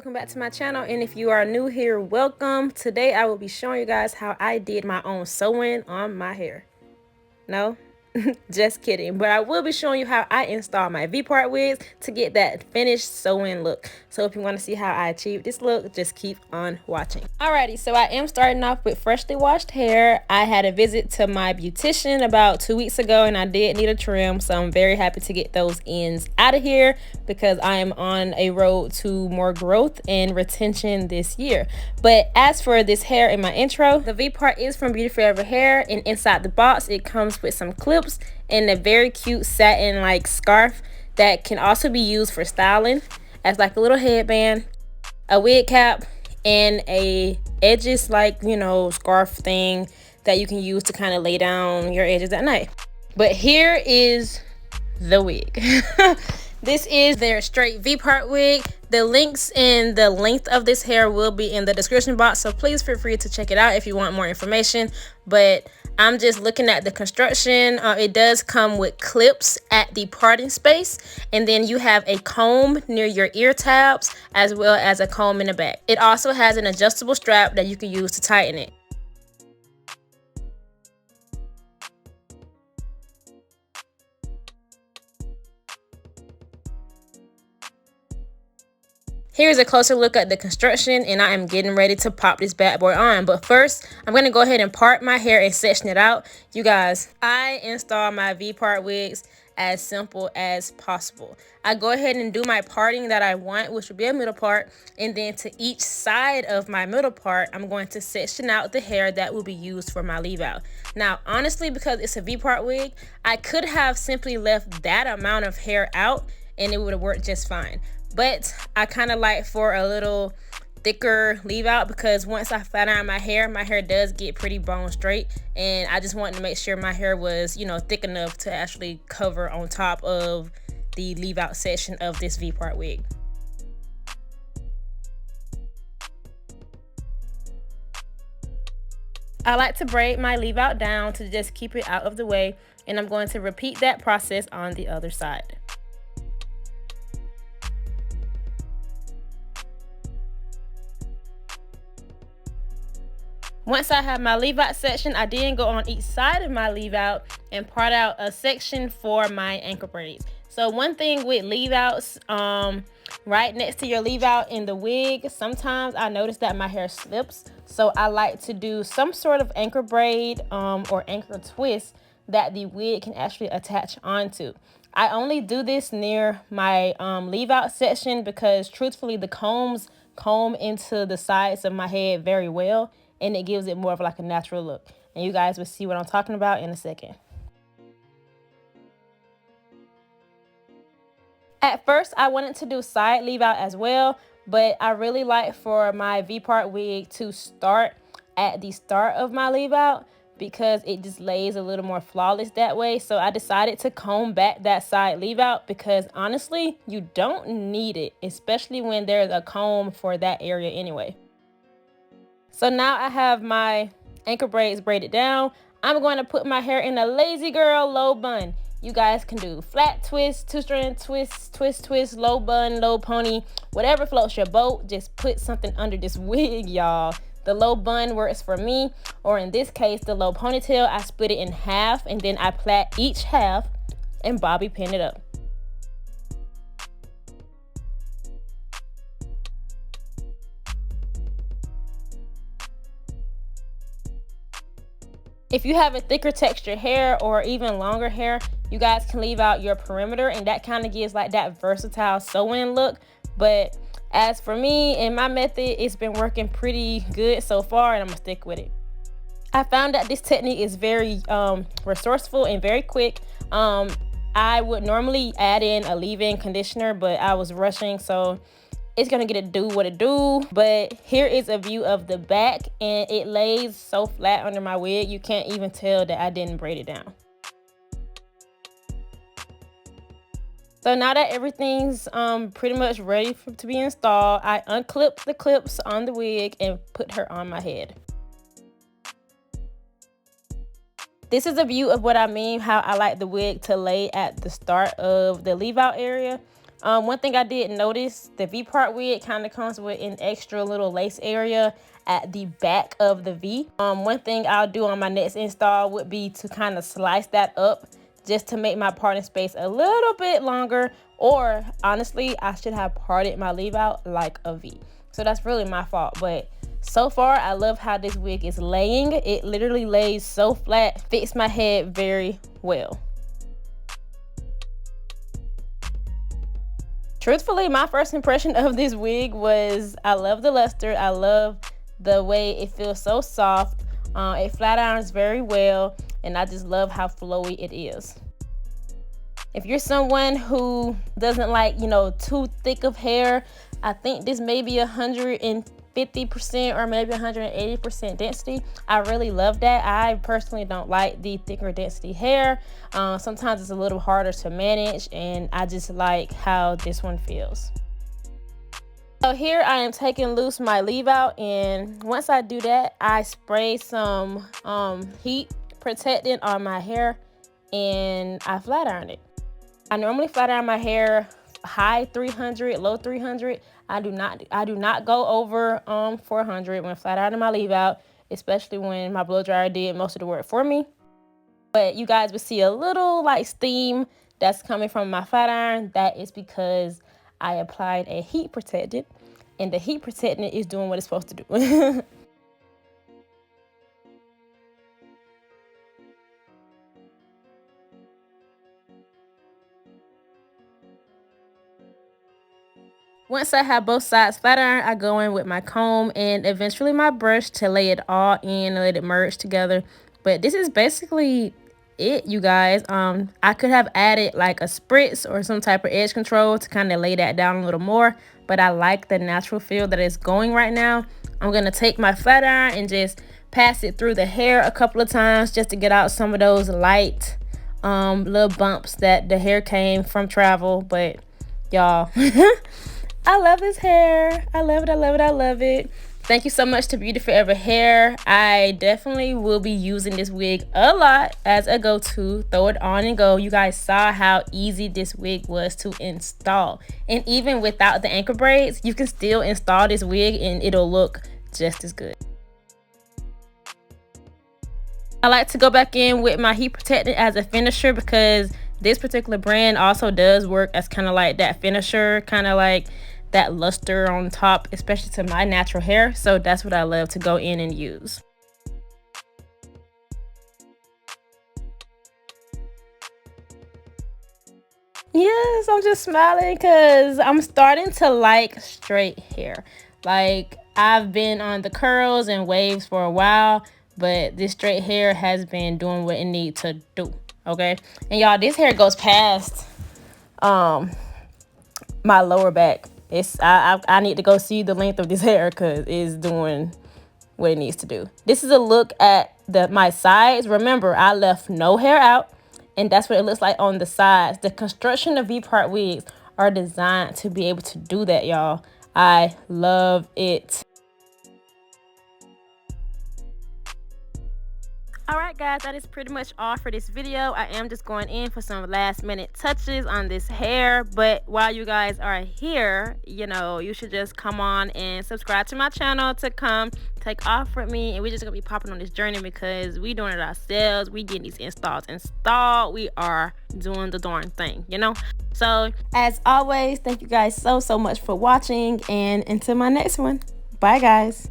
welcome back to my channel, and if you are new here, welcome. Today I will be showing you guys how I did my own sewing on my hair. No, just kidding, but I will be showing you how I install my V-part wigs to get that finished sewing look. So if you want to see how I achieved this look, just keep on watching. Alrighty, so I am starting off with freshly washed hair. I had a visit to my beautician about 2 weeks ago, and I did need a trim, so I'm very happy to get those ends out of here because I am on a road to more growth and retention this year. But as for this hair in my intro, the V-part is from BeautyForeverHair, and inside the box it comes with some clips and a very cute satin like scarf that can also be used for styling as like a little headband, a wig cap, and a edges like, you know, scarf thing that you can use to kind of lay down your edges at night. But here is the wig. This is their straight V-part wig. The links and the length of this hair will be in the description box, so please feel free to check it out if you want more information. But I'm just looking at the construction. It does come with clips at the parting space, and then you have a comb near your ear tabs as well as a comb in the back. It also has an adjustable strap that you can use to tighten it. Here's a closer look at the construction, and I am getting ready to pop this bad boy on. But first, I'm going to go ahead and part my hair and section it out. You guys, I install my V-part wigs as simple as possible. I go ahead and do my parting that I want, which will be a middle part, and then to each side of my middle part, I'm going to section out the hair that will be used for my leave out. Now, honestly, because it's a V-part wig, I could have simply left that amount of hair out and it would have worked just fine. But I kind of like for a little thicker leave out because once I flat iron my hair does get pretty bone straight, and I just wanted to make sure my hair was, you know, thick enough to actually cover on top of the leave out section of this V-part wig. I like to braid my leave out down to just keep it out of the way, and I'm going to repeat that process on the other side. Once I have my leave out section, I then go on each side of my leave out and part out a section for my ankle braids. So one thing with leave outs, right next to your leave out in the wig, sometimes I notice that my hair slips. So I like to do some sort of anchor braid or anchor twist that the wig can actually attach onto. I only do this near my leave out section because truthfully the combs comb into the sides of my head very well, and it gives it more of like a natural look. And you guys will see what I'm talking about in a second. At first, I wanted to do side leave out as well, but I really like for my V-part wig to start at the start of my leave out because it just lays a little more flawless that way. So I decided to comb back that side leave out because honestly, you don't need it, especially when there's a comb for that area anyway. So now I have my ankle braids braided down. I'm going to put my hair in a lazy girl low bun. You guys can do flat twist, two-strand twist, twist, low bun, low pony, whatever floats your boat. Just put something under this wig, y'all. The low bun works for me, or in this case, the low ponytail, I split it in half and then I plait each half and bobby pin it up. If you have a thicker texture hair or even longer hair, you guys can leave out your perimeter, and that kind of gives like that versatile sew-in look. But as for me and my method, it's been working pretty good so far, and I'm gonna stick with it. I found that this technique is very resourceful and very quick. I would normally add in a leave-in conditioner, but I was rushing, so it's gonna get it do what it do. But here is a view of the back, and it lays so flat under my wig you can't even tell that I didn't braid it down. So now that everything's pretty much ready to be installed, I unclip the clips on the wig and put her on my head. This is a view of what I mean, how I like the wig to lay at the start of the leave out area. One thing I did notice, the V part wig kind of comes with an extra little lace area at the back of the V. One thing I'll do on my next install would be to kind of slice that up just to make my parting space a little bit longer, or honestly, I should have parted my leave out like a V. So that's really my fault, but so far I love how this wig is laying. It literally lays so flat, fits my head very well. Truthfully, my first impression of this wig was I love the luster. I love the way it feels so soft. It flat irons very well, and I just love how flowy it is. If you're someone who doesn't like, you know, too thick of hair, I think this may be 150% or maybe 180% density. I really love that. I personally don't like the thicker density hair. Sometimes it's a little harder to manage, and I just like how this one feels. So here I am taking loose my leave out, and once I do that, I spray some heat protectant on my hair and I flat iron it. I normally flat iron my hair high 300, low 300. I do not go over 400 when flat ironing my leave out, especially when my blow dryer did most of the work for me. But you guys will see a little like steam that's coming from my flat iron. That is because I applied a heat protectant, and the heat protectant is doing what it's supposed to do. Once I have both sides flat iron, I go in with my comb and eventually my brush to lay it all in and let it merge together. But this is basically it, you guys. I could have added like a spritz or some type of edge control to kind of lay that down a little more, but I like the natural feel that it's going right now. I'm gonna take my flat iron and just pass it through the hair a couple of times just to get out some of those light little bumps that the hair came from travel. But y'all, I love this hair. I love it. I love it. I love it. Thank you so much to BeautyForeverHair. I definitely will be using this wig a lot as a go-to. Throw it on and go. You guys saw how easy this wig was to install. And even without the anchor braids, you can still install this wig and it'll look just as good. I like to go back in with my heat protectant as a finisher because this particular brand also does work as kind of like that finisher, kind of like that luster on top, especially to my natural hair. So that's what I love to go in and use. Yes, I'm just smiling because I'm starting to like straight hair. Like, I've been on the curls and waves for a while, but this straight hair has been doing what it needs to do. Okay, and y'all, this hair goes past my lower back. I need to go see the length of this hair because it's doing what it needs to do. This is a look at my sides. Remember, I left no hair out, and that's what it looks like on the sides. The construction of V-part wigs are designed to be able to do that, y'all. I love it. Alright guys, that is pretty much all for this video. I am just going in for some last minute touches on this hair, but while you guys are here, you know, you should just come on and subscribe to my channel to come take off with me, and we're just gonna be popping on this journey because we doing it ourselves. We getting these installs installed. We are doing the darn thing, you know. So as always, thank you guys so much for watching, and until my next one, bye guys.